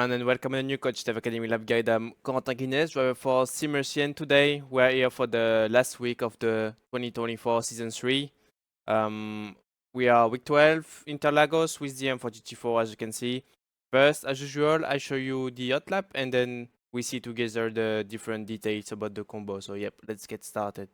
everyone, and welcome to the new Coach Dev Academy Lab Guide. I'm Corentin Guinez, driver for Simmersian. Today we're here for the last week of the 2024 Season 3. We are week 12, Interlagos with the M4 GT4, as you can see. First, as usual, I show you the hot lap, and then we see together the different details about the combo. So yep, let's get started.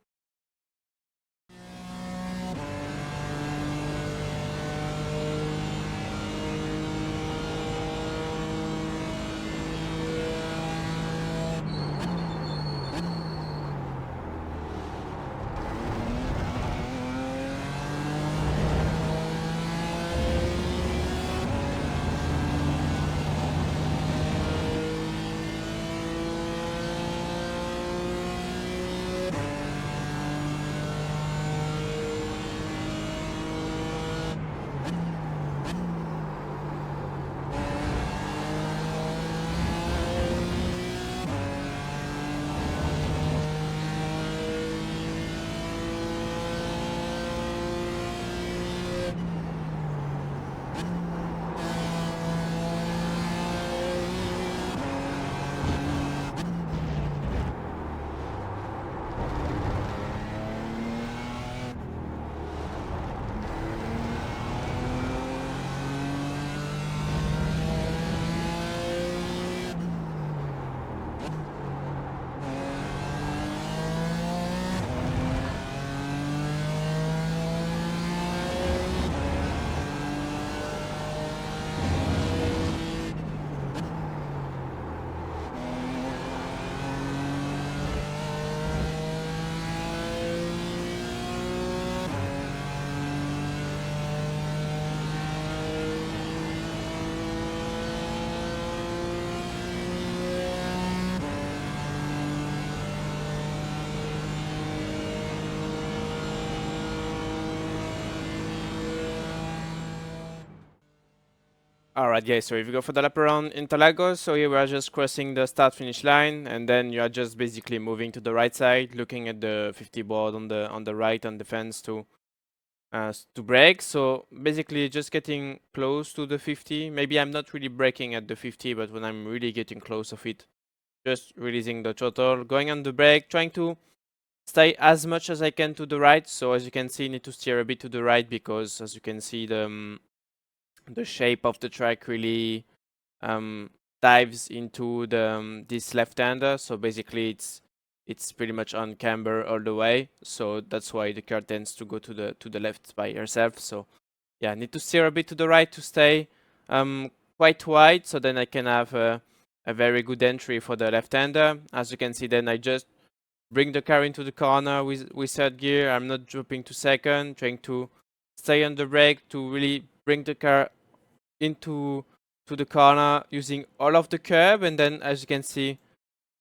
Alright guys, so if you go for the lap around Interlagos, so here we are just crossing the start finish line, and then you are just basically moving to the right side, looking at the 50 board on the right on the fence to brake. So basically just getting close to the 50. Maybe I'm not really braking at the 50, but when I'm really getting close of it, just releasing the throttle, going on the brake, trying to stay as much as I can to the right. So as you can see, need to steer a bit to the right because as you can see, the shape of the track really dives into this left-hander. So basically it's pretty much on camber all the way. So that's why the car tends to go to the left by herself. So yeah, I need to steer a bit to the right to stay quite wide, so then I can have a very good entry for the left-hander. As you can see, then I just bring the car into the corner with third gear. I'm not dropping to second, trying to stay on the brake to really bring the car into the corner using all of the curb, and then as you can see,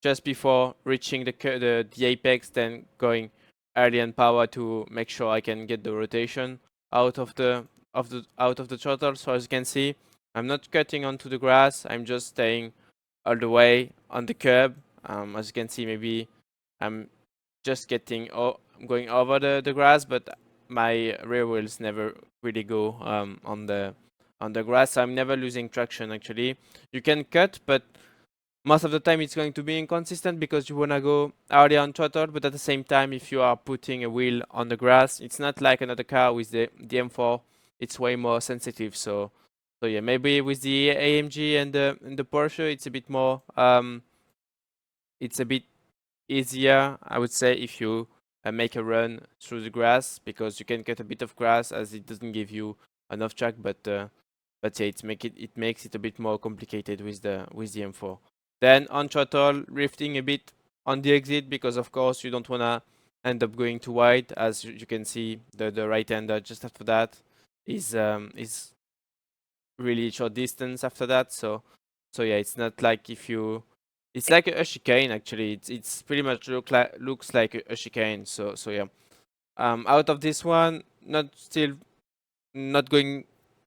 just before reaching the apex, then going early on power to make sure I can get the rotation out of the throttle. So as you can see, I'm not cutting onto the grass. I'm just staying all the way on the curb. As you can see, maybe I'm just going over the grass, but my rear wheels never really go on the grass. So I'm never losing traction actually. You can cut, but most of the time it's going to be inconsistent because you want to go early on throttle, but at the same time, if you are putting a wheel on the grass, it's not like another car with the M4. It's way more sensitive. So yeah, maybe with the AMG and the Porsche, it's a bit more it's a bit easier, I would say, if you make a run through the grass, because you can cut a bit of grass as it doesn't give you enough track, but yeah, it makes it a bit more complicated with the M4. Then on throttle, drifting a bit on the exit, because of course you don't wanna end up going too wide. As you can see, the right hander just after that is really short distance after that. So yeah, it's not like it's like a chicane actually. It's pretty much looks like a chicane. So yeah, out of this one, not going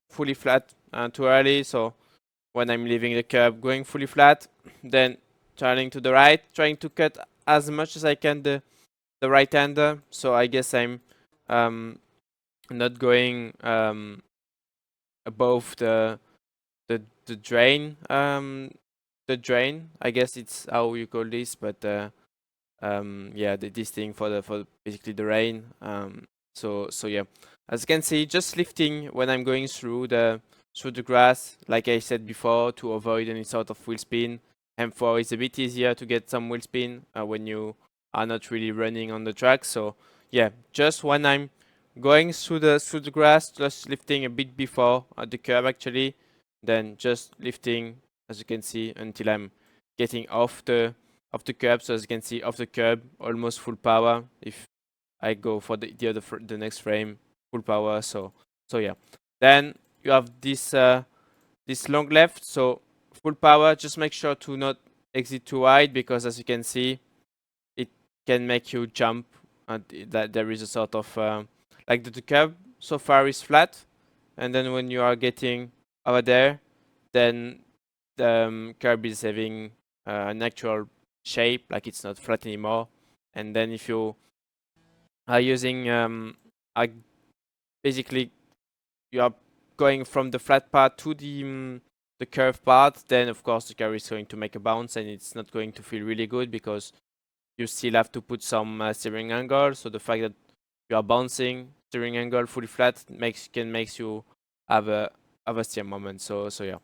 fully flat too early. So when I'm leaving the curb, going fully flat, then turning to the right, trying to cut as much as I can the right hander. So I guess I'm not going above the drain the drain. I guess it's how you call this, but yeah, this thing for basically the rain. So yeah, as you can see, just lifting when I'm going through the grass, like I said before, to avoid any sort of wheel spin. M4 is a bit easier to get some wheel spin when you are not really running on the track. So yeah, just when I'm going through the grass, just lifting a bit before the curb actually, then just lifting, as you can see, until I'm getting off the curb. So as you can see, off the curb, almost full power. If I go for the next frame, full power. So yeah. Then you have this long left. So full power. Just make sure to not exit too wide, because as you can see, it can make you jump. And that there is a sort of like the curb so far is flat, and then when you are getting over there, then the curb is having an actual shape, like it's not flat anymore. And then if you are using basically you are going from the flat part to the curved part, then of course the car is going to make a bounce, and it's not going to feel really good, because you still have to put some steering angle. So the fact that you are bouncing steering angle fully flat makes you have a steer moment. So yeah.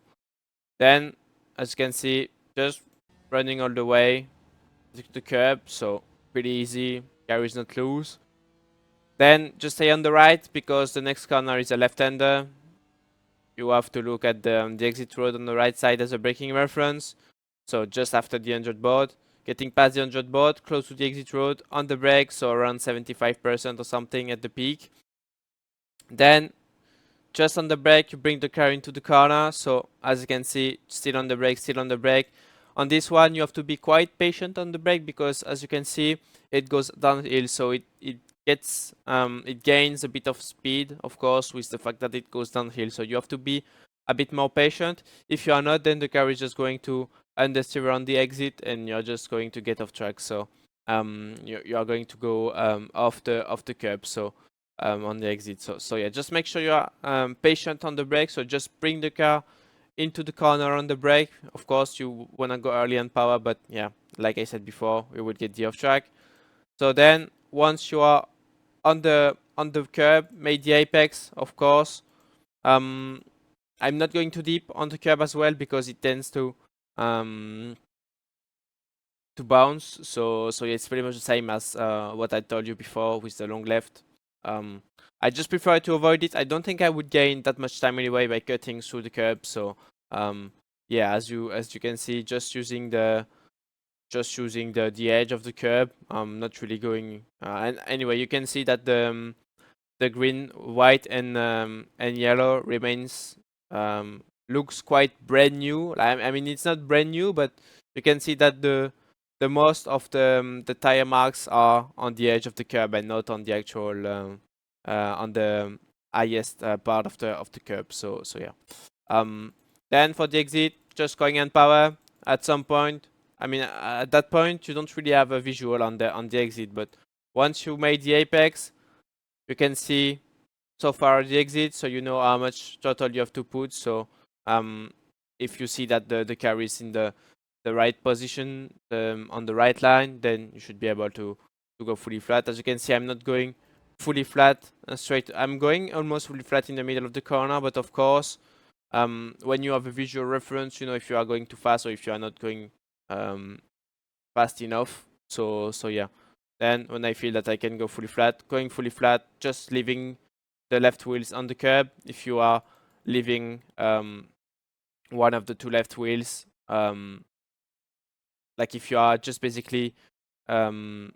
Then as you can see, just running all the way to the curb, so pretty easy. Car is not loose. Then just stay on the right, because the next corner is a left-hander. You have to look at the exit road on the right side as a braking reference. So just after the 100 board, getting past the 100 board, close to the exit road, on the brake, so around 75% or something at the peak. Then just on the brake, you bring the car into the corner. So as you can see, still on the brake, still on the brake. On this one, you have to be quite patient on the brake, because as you can see, it goes downhill. So it gains a bit of speed, of course, with the fact that it goes downhill. So you have to be a bit more patient. If you are not, then the car is just going to understeer on the exit, and you're just going to get off track. So you are going to go off the curb. So on the exit. So yeah, just make sure you are patient on the brake. So just bring the car into the corner on the brake. Of course, you want to go early on power, but yeah, like I said before, we would get the off track. So then once you are on the curb, make the apex, of course. I'm not going too deep on the curb as well, because it tends to bounce. So yeah, it's pretty much the same as what I told you before with the long left. I just prefer to avoid it. I don't think I would gain that much time anyway by cutting through the curb. So yeah, as you can see, just using the edge of the curb. Not really going. And anyway, you can see that the green, white, and yellow remains looks quite brand new. I mean, it's not brand new, but you can see that the most of the tire marks are on the edge of the curb, and not on the actual on the highest part of the curb. So yeah. Then for the exit, just going on power at some point. I mean, at that point you don't really have a visual on the exit, but once you made the apex, you can see so far the exit, so you know how much total you have to put. So if you see that the car is in the right position on the right line, then you should be able to go fully flat. As you can see, I'm not going fully flat straight. I'm going almost fully flat in the middle of the corner, but of course, when you have a visual reference, you know if you are going too fast or if you are not going fast enough. So yeah. Then when I feel that I can go fully flat, going fully flat, just leaving the left wheels on the curb. If you are leaving one of the two left wheels, like if you are just basically having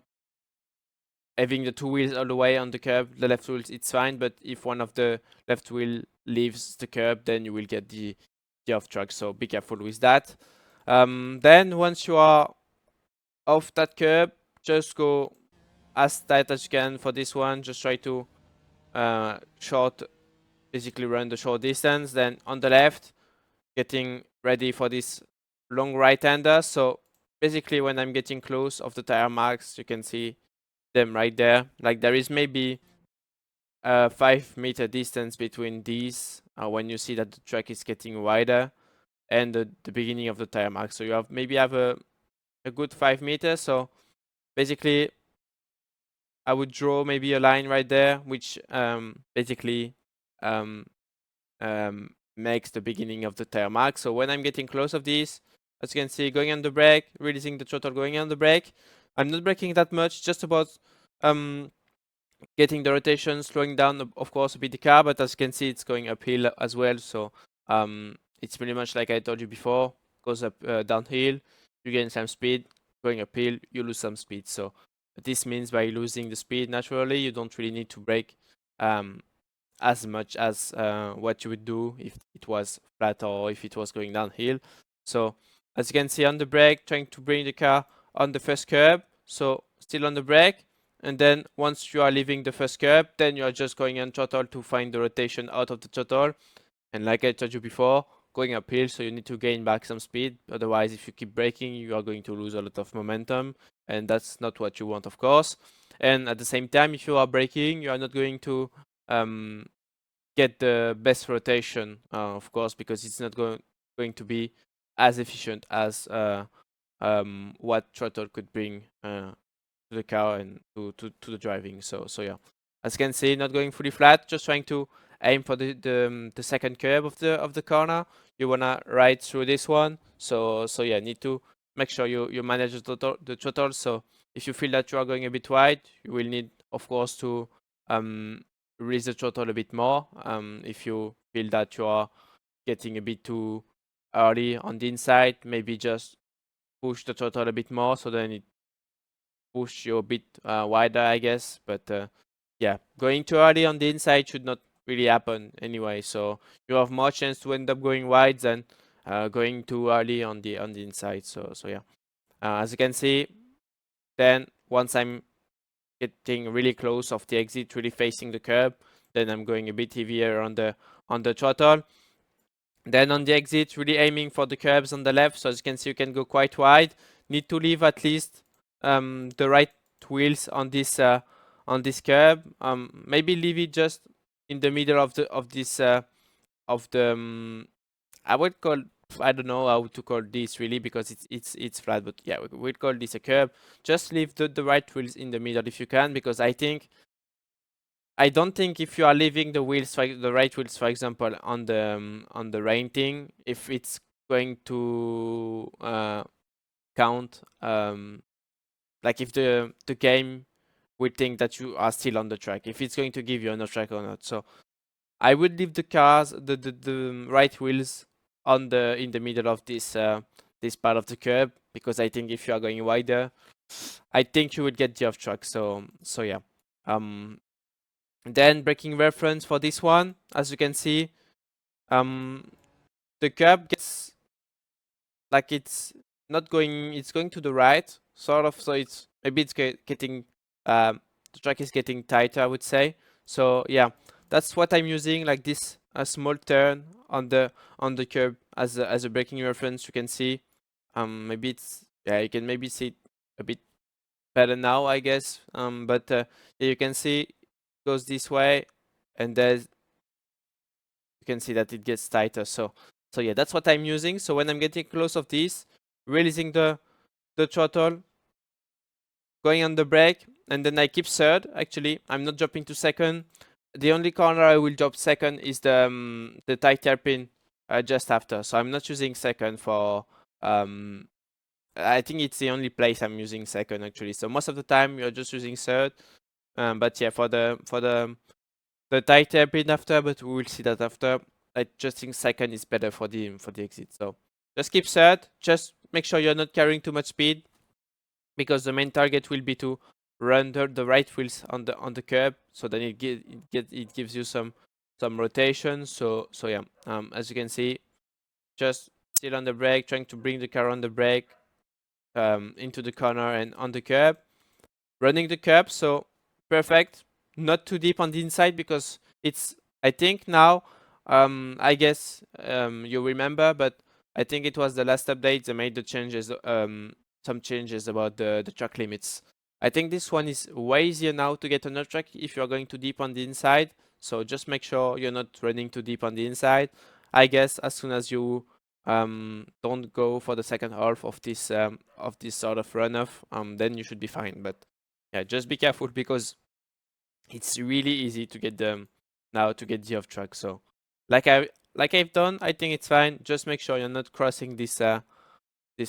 the two wheels all the way on the curb, the left wheels, it's fine. But if one of the left wheel leaves the curb, then you will get the off track. So be careful with that. Then once you are off that curb, just go as tight as you can for this one. Just try to basically run the short distance. Then on the left, getting ready for this long right-hander. So basically when I'm getting close of the tire marks, you can see them right there. Like there is maybe a 5 meter distance between these when you see that the track is getting wider. and the beginning of the tire mark. So you have maybe have a good 5 meters. So basically I would draw maybe a line right there, which basically um, makes the beginning of the tire mark. So when I'm getting close of this, as you can see, going on the brake, releasing the throttle, going on the brake. I'm not braking that much, just about um, getting the rotation, slowing down, of course, a bit the car, but as you can see, it's going uphill as well. So it's pretty much like I told you before, goes up downhill, you gain some speed, going uphill, you lose some speed. So this means by losing the speed naturally, you don't really need to brake as much as what you would do if it was flat or if it was going downhill. So as you can see on the brake, trying to bring the car on the first curb. So still on the brake. And then once you are leaving the first curb, then you are just going on throttle to find the rotation out of the throttle. And like I told you before, going uphill, so you need to gain back some speed. Otherwise, if you keep braking, you are going to lose a lot of momentum. And that's not what you want, of course. And at the same time, if you are braking, you are not going to get the best rotation, of course, because it's not going to be as efficient as what throttle could bring to the car and to the driving. So yeah, as you can see, not going fully flat, just trying to aim for the second curve of the corner. You wanna ride through this one. So yeah, need to make sure you manage the throttle. So if you feel that you are going a bit wide, you will need, of course, to raise the throttle a bit more. If you feel that you are getting a bit too early on the inside, maybe just push the throttle a bit more, so then it push you a bit wider, I guess. But yeah, going too early on the inside should not really happen anyway. So you have more chance to end up going wide than going too early on the inside. So yeah, as you can see, then once I'm getting really close of the exit, really facing the curb, then I'm going a bit heavier on the throttle. Then on the exit, really aiming for the curbs on the left. So as you can see, you can go quite wide. Need to leave at least the right wheels on this curb. Maybe leave it just in the middle of this I would call, I don't know how to call this really, because it's flat, but yeah, we'd call this a curb. Just leave the right wheels in the middle if you can, because I don't think if you are leaving the wheels, the right wheels, for example, on the rating, if it's going to count, like if the game would think that you are still on the track, if it's going to give you on the track or not. So I would leave the cars, the right wheels in the middle of this this part of the curb, because I think if you are going wider, I think you would get the off track. So yeah. Then braking reference for this one, as you can see, the curb gets like it's going to the right, sort of. So it's maybe it's getting the track is getting tighter, I would say. So yeah, that's what I'm using, like this a small turn on the curb as a braking reference. You can see, maybe it's, yeah, you can maybe see it a bit better now, I guess. But yeah, you can see it goes this way, and there's, you can see that it gets tighter. So yeah, that's what I'm using. So when I'm getting close of this, releasing the throttle, going on the brake, and then I keep third. Actually, I'm not dropping to second. The only corner I will drop second is the tight hairpin just after. So I'm not using second for I think it's the only place I'm using second actually. So most of the time you're just using third. But yeah, for the tight hairpin after, but we will see that after. I just think second is better for the exit. So just keep third. Just make sure you're not carrying too much speed, because the main target will be to run the right wheels on the curb. So then it gives you some rotation. So yeah, as you can see, just still on the brake, trying to bring the car on the brake, into the corner and on the curb, running the curb. So perfect, not too deep on the inside, because it's, I think now, I guess you remember, but I think it was the last update they made the changes, some changes about the track limits. I think this one is way easier now to get on a track if you're going too deep on the inside. So just make sure you're not running too deep on the inside. I guess as soon as you don't go for the second half of this sort of runoff. Then you should be fine. But yeah, just be careful because it's really easy to get them now to get the off track. So I've done, I think it's fine. Just make sure you're not crossing this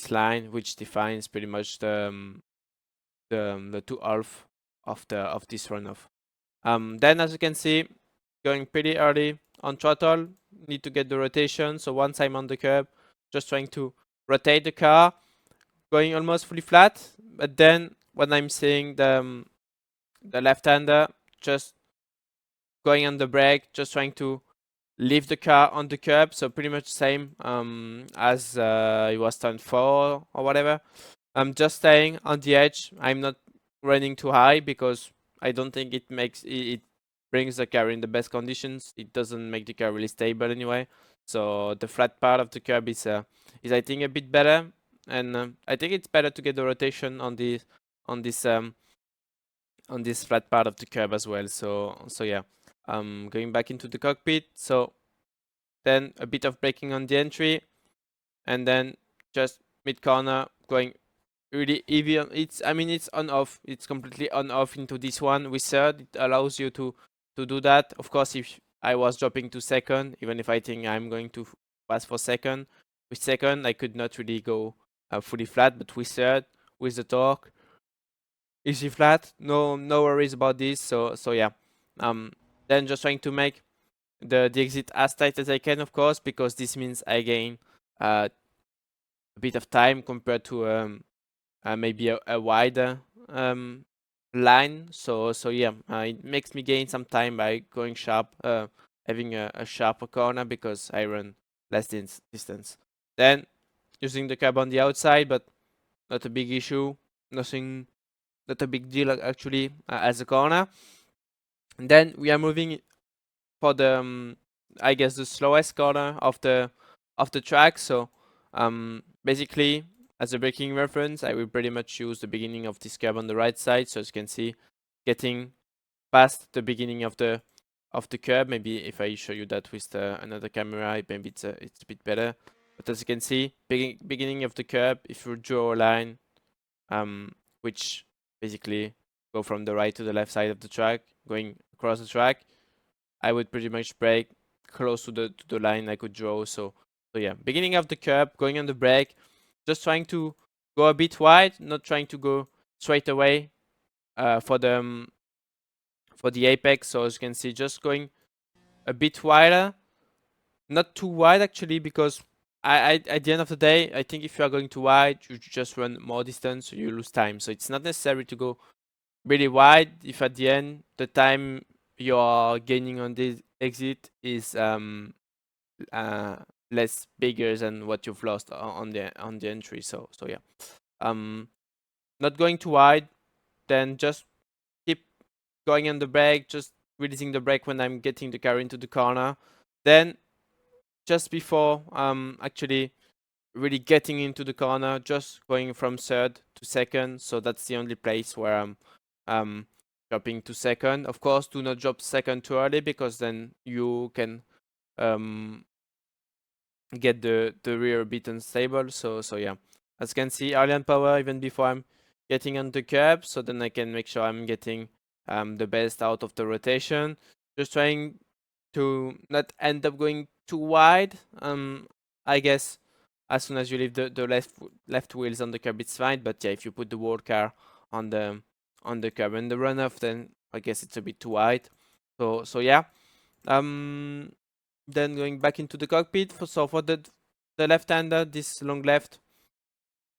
line, which defines pretty much the two half of this runoff. Then as you can see, going pretty early on throttle, need to get the rotation. So once I'm on the curb, just trying to rotate the car, going almost fully flat. But then when I'm seeing the left-hander, just going on the brake, just trying to leave the car on the curb. So pretty much same as it was turn 4 or whatever. I'm just staying on the edge. I'm not running too high because I don't think it brings the car in the best conditions. It doesn't make the car really stable anyway. So the flat part of the curb is I think a bit better, and I think it's better to get the rotation on on this um, this flat part of the curb as well. So yeah, going back into the cockpit. So then a bit of braking on the entry, and then just mid corner going really heavy on it's on off. It's completely on off into this one with third. It allows you to do that. Of course, if I was dropping to second, even if I think I'm going to pass for second, with second I could not really go fully flat, but with third, with the torque, easy flat. No worries about this. So yeah. Then just trying to make the exit as tight as I can, of course, because this means I gain a bit of time compared to maybe a wider line. So yeah, it makes me gain some time by going sharp, having a sharper corner because I run less distance. Then using the curb on the outside, but not a big issue. Nothing, not a big deal actually as a corner. And then we are moving for the I guess the slowest corner of the track. So basically, as a braking reference, I will pretty much use the beginning of this curve on the right side. So as you can see, getting past the beginning of the curve. Maybe if I show you that with another camera, maybe it's a bit better. But as you can see, beginning of the curve, if you draw a line, which basically go from the right to the left side of the track, going across the track, I would pretty much brake close to the line I could draw. So yeah, beginning of the curb, going on the brake, just trying to go a bit wide, not trying to go straight away for the apex. So as you can see, just going a bit wider, not too wide actually, because I at the end of the day, I think if you are going too wide, you just run more distance, so you lose time. So it's not necessary to go really wide if at the end the time you're gaining on this exit is less bigger than what you've lost on the entry. So yeah, not going too wide, then just keep going on the brake, just releasing the brake when I'm getting the car into the corner. Then just before actually really getting into the corner, just going from third to second. So that's the only place where I'm dropping to second. Of course, do not drop second too early because then you can get the rear a bit unstable. So yeah, as you can see, early on power even before I'm getting on the curb. So then I can make sure I'm getting the best out of the rotation. Just trying to not end up going too wide. I guess as soon as you leave the left wheels on the curb, it's fine. But yeah, if you put the whole car on the curb and the runoff, then I guess it's a bit too wide. So yeah. Then going back into the cockpit. So for the left-hander, this long left,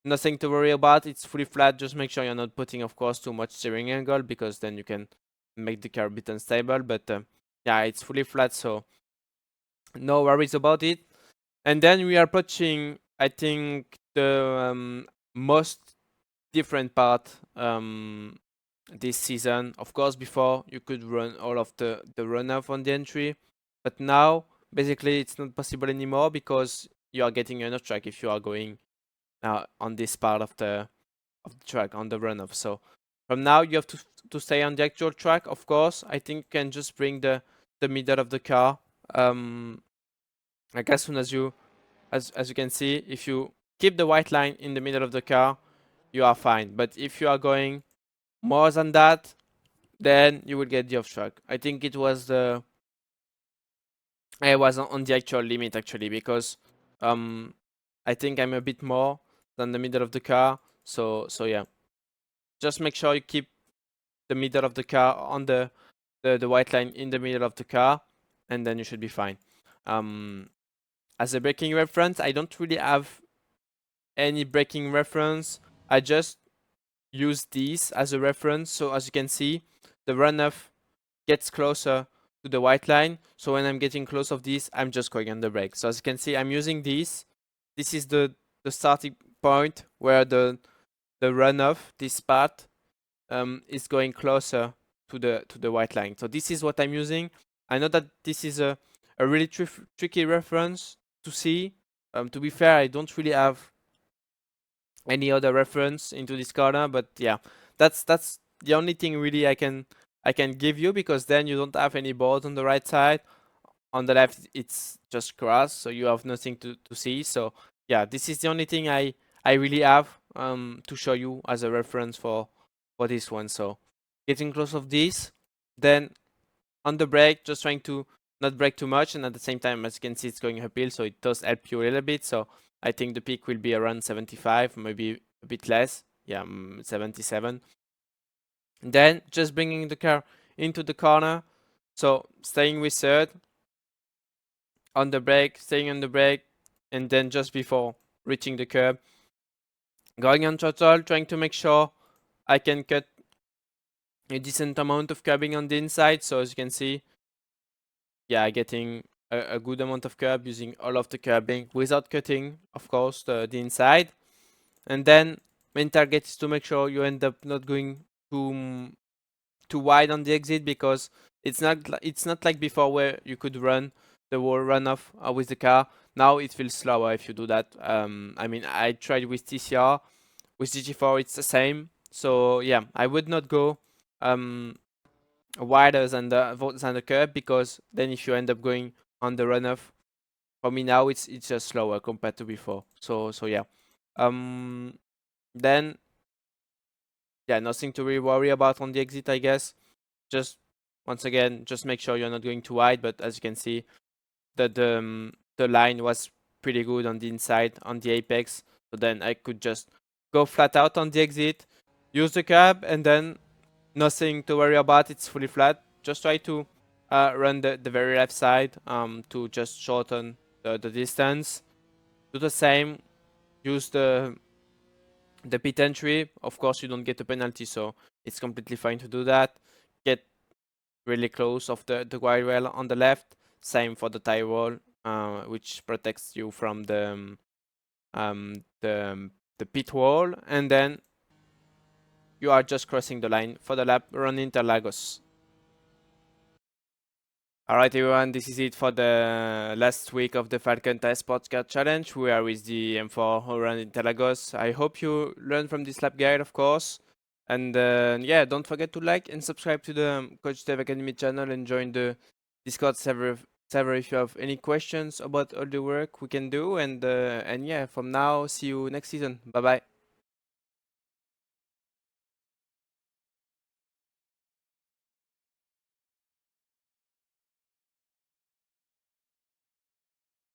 nothing to worry about. It's fully flat. Just make sure you're not putting, of course, too much steering angle because then you can make the car a bit unstable. But yeah, it's fully flat, so no worries about it. And then we are approaching, I think, the most different part this season. Of course, before you could run all of the runoff on the entry, but now basically it's not possible anymore because you are getting an off track if you are going on this part of the track on the runoff. So from now you have to stay on the actual track. Of course, I think you can just bring the middle of the car. Like as soon as you as you can see, if you keep the white line in the middle of the car, you are fine. But if you are going more than that, then you will get the off track. I think it was I was on the actual limit actually, because I think I'm a bit more than the middle of the car. So yeah, just make sure you keep the middle of the car on the white line in the middle of the car, and then you should be fine. As a braking reference, I don't really have any braking reference. I just use these as a reference. So as you can see, the runoff gets closer to the white line. So when I'm getting close of this, I'm just going on the brake. So as you can see, I'm using this. This is the starting point where the runoff, this part, is going closer to the white line. So this is what I'm using. I know that this is a really tricky reference to see. To be fair, I don't really have any other reference into this corner, but yeah, that's the only thing really I can give you, because then you don't have any board on the right side. On the left, it's just grass, so you have nothing to see. So yeah, this is the only thing I really have to show you as a reference for this one. So getting close of this, then on the brake, just trying to not brake too much, and at the same time, as you can see, it's going uphill, so it does help you a little bit. So I think the peak will be around 75, maybe a bit less. Yeah, 77. Then just bringing the car into the corner. So staying with third on the brake, staying on the brake, and then just before reaching the curb, going on throttle, trying to make sure I can cut a decent amount of curbing on the inside. So as you can see, yeah, getting a good amount of curb, using all of the curbing without cutting, of course, the inside. And then main target is to make sure you end up not going too wide on the exit, because it's not like before where you could run the whole runoff with the car. Now it feels slower if you do that. I mean, I tried with TCR, with GT4 it's the same. So yeah, I would not go wider than the curb, because then if you end up going on the runoff, for me now it's just slower compared to before. So yeah, then yeah, nothing to really worry about on the exit, I guess. Just once again, just make sure you're not going too wide. But as you can see, that the line was pretty good on the inside, on the apex. So then I could just go flat out on the exit, use the curb, and then nothing to worry about. It's fully flat. Just try to run the very left side to just shorten the distance. Do the same. Use the pit entry. Of course, you don't get a penalty, so it's completely fine to do that. Get really close of the guide rail on the left. Same for the tire wall, which protects you from the pit wall, and then you are just crossing the line for the lap around Interlagos. Alright everyone, this is it for the last week of the Falcon Tire Sports Car Challenge. We are with the M4 around Interlagos. I hope you learned from this lap guide, of course. And yeah, don't forget to like and subscribe to the Coach Dev Academy channel, and join the Discord server if you have any questions about all the work we can do. And yeah, from now, see you next season. Bye bye.